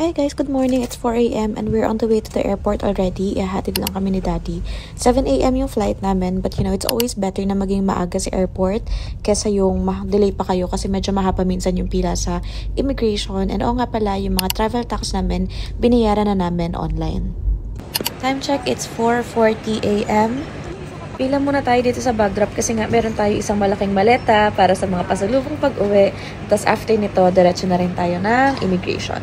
Hi guys, good morning. It's 4 a.m. and we're on the way to the airport already. Ihahatid lang kami ni Daddy. 7 a.m. yung flight namin, but you know, it's always better na maging maaga sa airport kesa yung delay pa kayo kasi medyo mahaba minsan yung pila sa immigration. And nga pala, yung mga travel tax namin, binayaran na namin online. Time check, it's 4:40 a.m. Pila muna tayo dito sa bag drop kasi nga meron tayo isang malaking maleta para sa mga pasalubong pag-uwi. Tapos after nito, diretso na rin tayo ng immigration.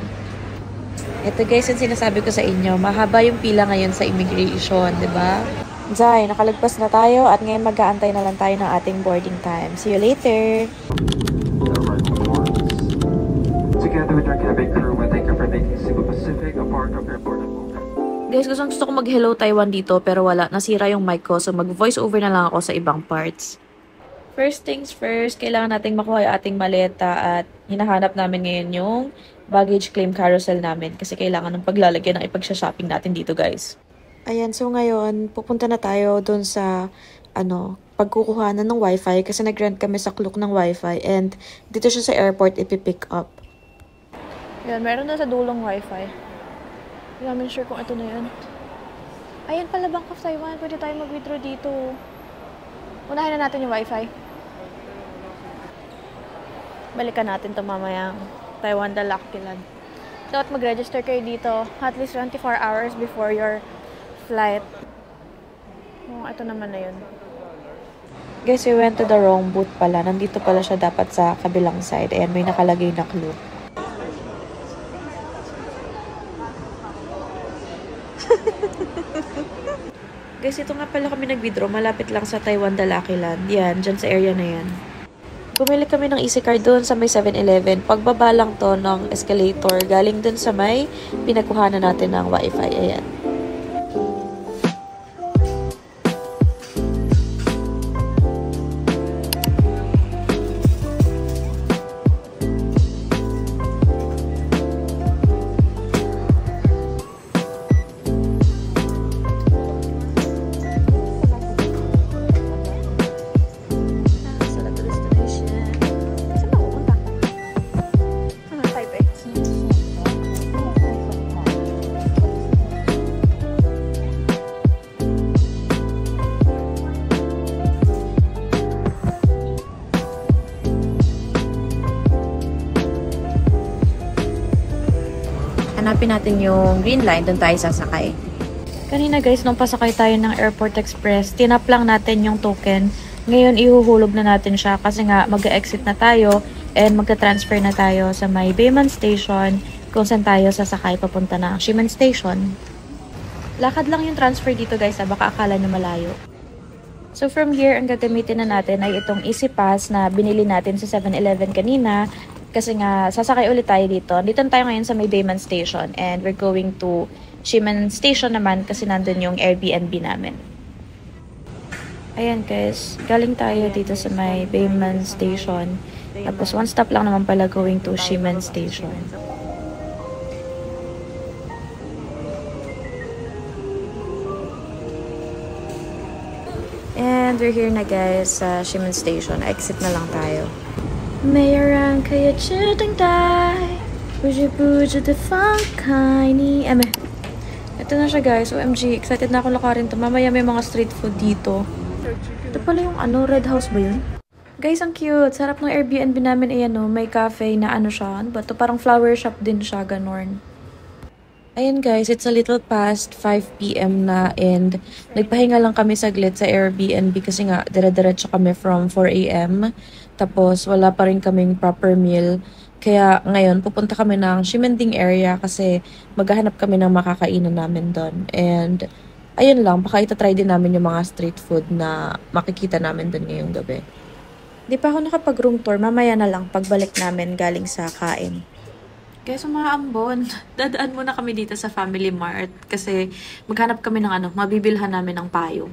Ito guys, yung sinasabi ko sa inyo, mahaba yung pila ngayon sa immigration, di ba? Zay, nakalagpas na tayo at ngayon mag-aantay na lang tayo ng ating boarding time. See you later! Together with our cabin crew, we thank you for making Cebu Pacific a part of your boarding. Guys, gusto ko mag-hello Taiwan dito pero wala, nasira yung mic ko so mag-voice over na lang ako sa ibang parts. First things first, kailangan nating makuha yung ating maleta at hinahanap namin ngayon yung baggage claim carousel namin kasi kailangan ng paglalagyan ng ipag-shopping natin dito guys. Ayan, so ngayon pupunta na tayo dun sa pagkukuhanan ng wifi kasi nag-rent kami sa Klook ng wifi and dito siya sa airport ipipick up. Ayan, meron na sa dulong wifi. Hindi namin sure kung ito na yun. Ayan pala, Bank of Taiwan. Pwede tayo mag-withdraw dito. Unahin na natin yung wifi. Balikan natin ito mamayang Taiwan Dalakilan. Dapat mag-register kayo dito at least 24 hours before your flight. Ito naman na yun. Guys, we went to the wrong booth pala. Nandito pala siya dapat sa kabilang side. Ayan, may nakalagay na Klook. Guys, ito nga pala kami nag-withdraw. Malapit lang sa Taiwan Dalakilan. Yan, dyan sa area na yan. Bumili kami ng EC card doon sa may 7-Eleven. Pagbaba lang to ng escalator. Galing doon sa may pinakuhanan natin ng wifi. Ayan. Hanapin natin yung green line, doon tayo sasakay. Kanina guys, nung pasakay tayo ng Airport Express, tinap lang natin yung token. Ngayon, ihuhulog na natin siya kasi nga mag-exit na tayo and magta-transfer na tayo sa may Bayman Station kung saan tayo sasakay papunta ng Ximen Station. Lakad lang yung transfer dito guys, baka akala nyo malayo. So from here, ang gagamitin na natin ay itong Easy Pass na binili natin sa 7-Eleven kanina. Kasi nga, sasakay ulit tayo dito. Dito tayo ngayon sa may Bayman Station. And we're going to Ximen Station naman kasi nandun yung Airbnb namin. Ayan guys, galing tayo dito sa may Bayman Station. Tapos one stop lang naman pala going to Ximen Station. And we're here na guys sa Ximen Station. Exit na lang tayo. 没有人可以只等待，不知不觉地放开你。Ito na siya guys. OMG, excited na ako lakarin to. Mamaya may mga street food dito. Ito pala yung Red House ba yun? Guys, ang cute. Sarap ng Airbnb namin. Ayan may cafe na siya. Ito parang flower shop din siya, ganon. Ayan guys, it's a little past 5 p.m. na and nagpahinga lang kami saglit sa Airbnb kasi nga dire-diretso kami from 4 a.m. Tapos wala pa rin kaming proper meal. Kaya ngayon pupunta kami ng Ximending area kasi maghahanap kami ng makakainan namin doon. And ayun lang, baka itatry din namin yung mga street food na makikita namin doon ngayong gabi. Di pa ako nakapag-room tour, mamaya na lang pagbalik namin galing sa kain. Guys, umaambon. Dadaan muna kami dito sa Family Mart kasi maghanap kami ng mabibilhan namin ng payong.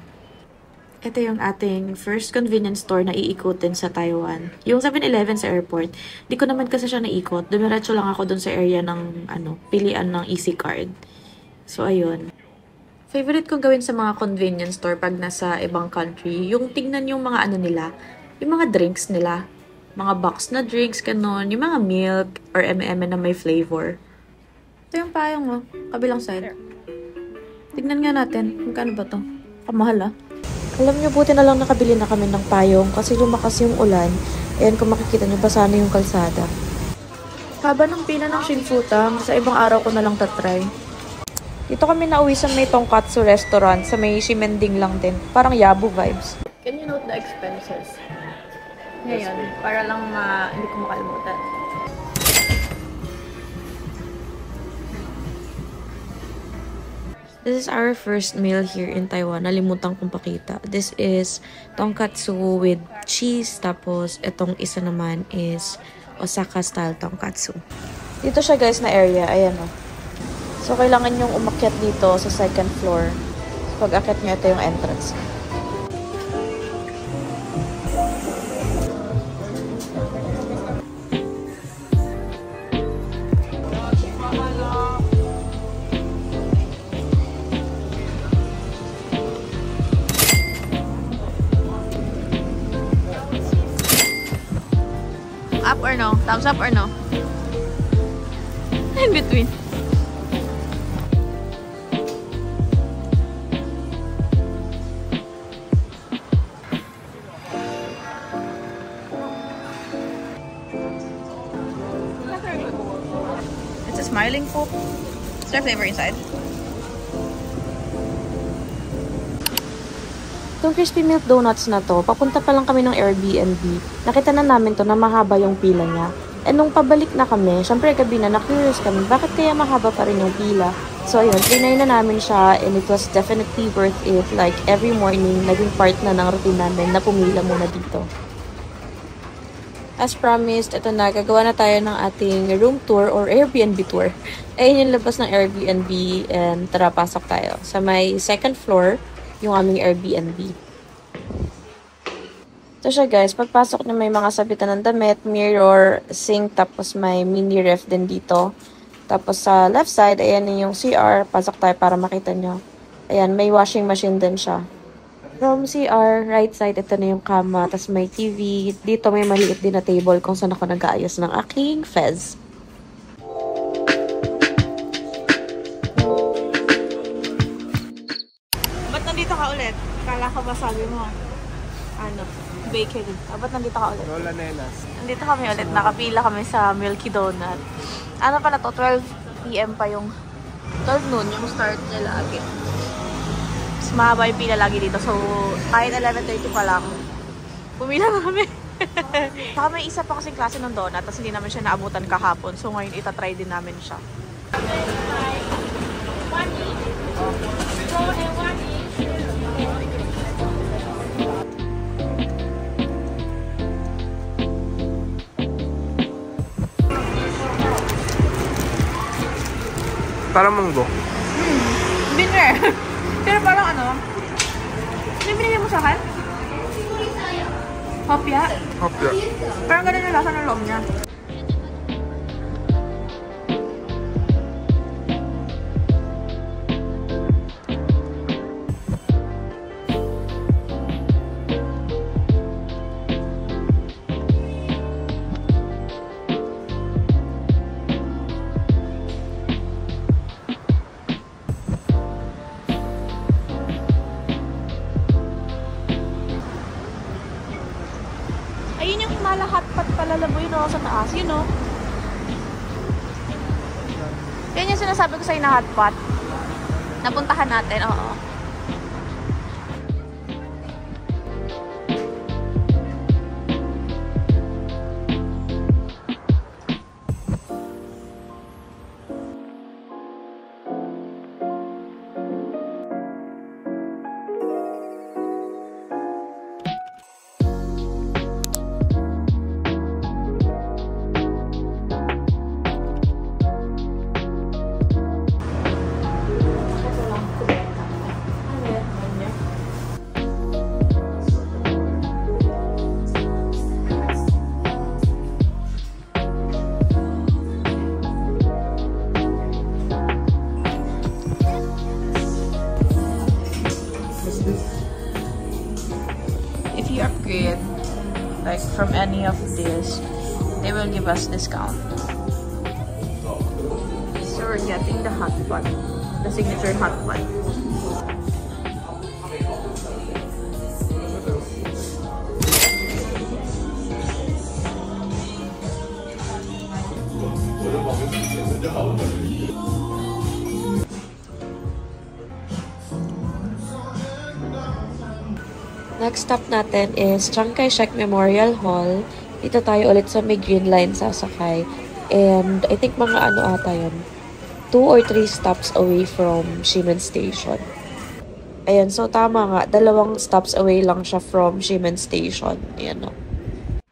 Ito yung ating first convenience store na iikutin sa Taiwan. Yung 7-Eleven sa airport, di ko naman kasi siya naikot. Dumiretso lang ako dun sa area ng pilian ng EC card. So, ayun. Favorite kong gawin sa mga convenience store pag nasa ibang country, yung tingnan yung mga nila, yung mga drinks nila. Mga box na drinks, kanon, yung mga milk or M&M na may flavor. Ito yung payong, oh. Kabilang side. Tignan nga natin. Magkano ba to? Kamahal, ah. Alam nyo, buti na lang nakabili na kami ng payong kasi lumakas yung ulan. Ayan, kung makikita nyo, basa na yung kalsada. Haba ng pila ng Shinfuta. Sa ibang araw ko na lang tatry. Dito kami nauwi sa may Tonkatsu restaurant. Sa may Shimending lang din. Parang Yabu vibes. Can you note the expenses? Ngayon, para lang hindi ko makalimutan. This is our first meal here in Taiwan. Nalimutan kong pakita. This is tonkatsu with cheese. Tapos, itong isa naman is Osaka style tonkatsu. Dito siya guys na area. Ayan o. So, kailangan yung umakyat dito sa second floor. So, pag akyat nyo, ito yung entrance. Up or no? Thumbs up or no? In between. It's a smiling poop. Is there flavor inside? Itong crispy milk donuts na to, papunta pa lang kami ng Airbnb. Nakita na namin to na mahaba yung pila niya. And nung pabalik na kami, syempre gabi na curious kami, bakit kaya mahaba pa rin yung pila? So ayun, trinay na namin siya and it was definitely worth it. Like every morning, naging part na ng routine namin na pumila muna dito. As promised, ito na, gagawa na tayo ng ating room tour or Airbnb tour. Ayun yung labas ng Airbnb and tara, pasok tayo. Sa may second floor, yung aming Airbnb. Ito siya guys, pagpasok niyo may mga sabitan ng damit, mirror, sink, tapos may mini ref din dito. Tapos sa left side, ayan yung CR, pasok tayo para makita nyo. Ayan, may washing machine din siya. From CR, right side, ito na yung kama, tapos may TV. Dito may maliit din na table kung saan ako nag-aayos ng aking fez. Nandito ka ulit? Kala ko ba sabi mo, bakery. Ba't nandito ka ulit? Lola Nenas. Nandito kami ulit. Nakapila kami sa Milky Donut. Ano pala to? 12 PM pa yung 12 noon yung start niya lagi. Mas mahaba yung pila lagi dito. So, kahit 11:30 pa lang, pumila na kami. Saka may isa pa kasing klase ng donut tapos hindi namin siya naabutan kahapon. So, ngayon itatry din namin siya. Parang munggo. Binner. Pero parang ano? Ano yung binigay mo sa akin? Hopya? Hopya. Parang ganun yung lasa ng loob niya. Ayun yung malahatpat palalaboy no sa taas, yun no? Yan yung sinasabi ko sa'yo na hotpot. Napuntahan natin, oo. If you upgrade, like from any of this, they will give us discount. So we're getting the hot pot. The signature hot pot. Next stop natin is Chiang Kai-shek Memorial Hall. Dito tayo ulit sa may Green Line sasakay. And I think mga ano ata yun, 2 or 3 stops away from Ximen Station. Ayan, so tama nga, 2 stops away lang siya from Ximen Station. Ayan no.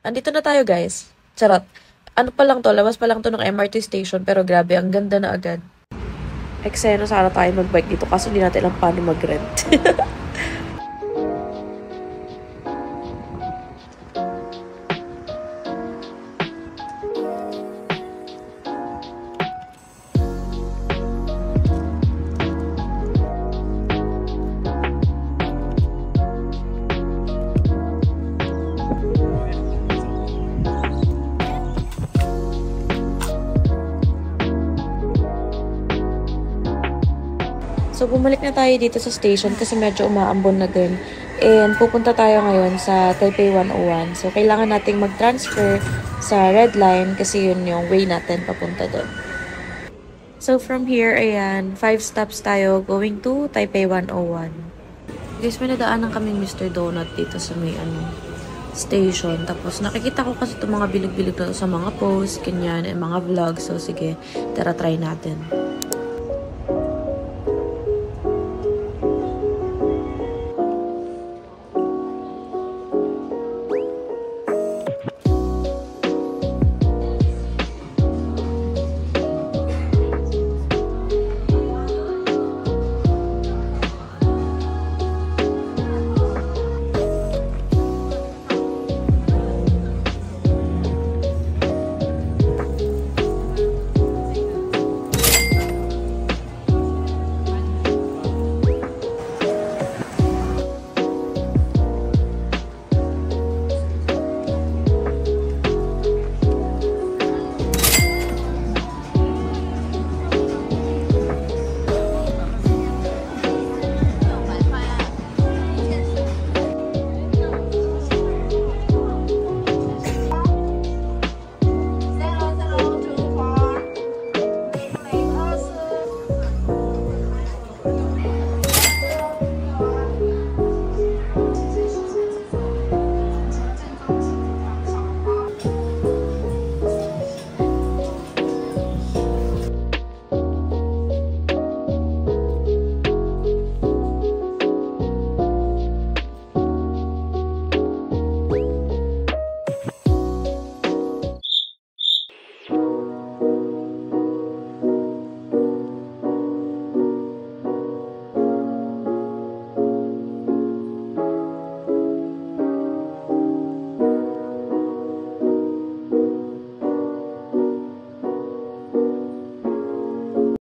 Andito na tayo guys. Charot. Ano pa lang to, labas pa lang to ng MRT station, pero grabe, ang ganda na agad. Eksena sana tayo mag-bike dito kasi hindi natin alam paano mag-rent. So, bumalik na tayo dito sa station kasi medyo umaambon na din. And pupunta tayo ngayon sa Taipei 101. So, kailangan nating mag-transfer sa Red Line kasi yun yung way natin papunta doon. So, from here, ayan, 5 stops tayo going to Taipei 101. Guys, may nadaanan kaming Mr. Donut dito sa may station. Tapos, nakikita ko kasi itong mga bilig-bilig na sa mga posts, ganyan, and mga vlogs. So, sige, tara try natin.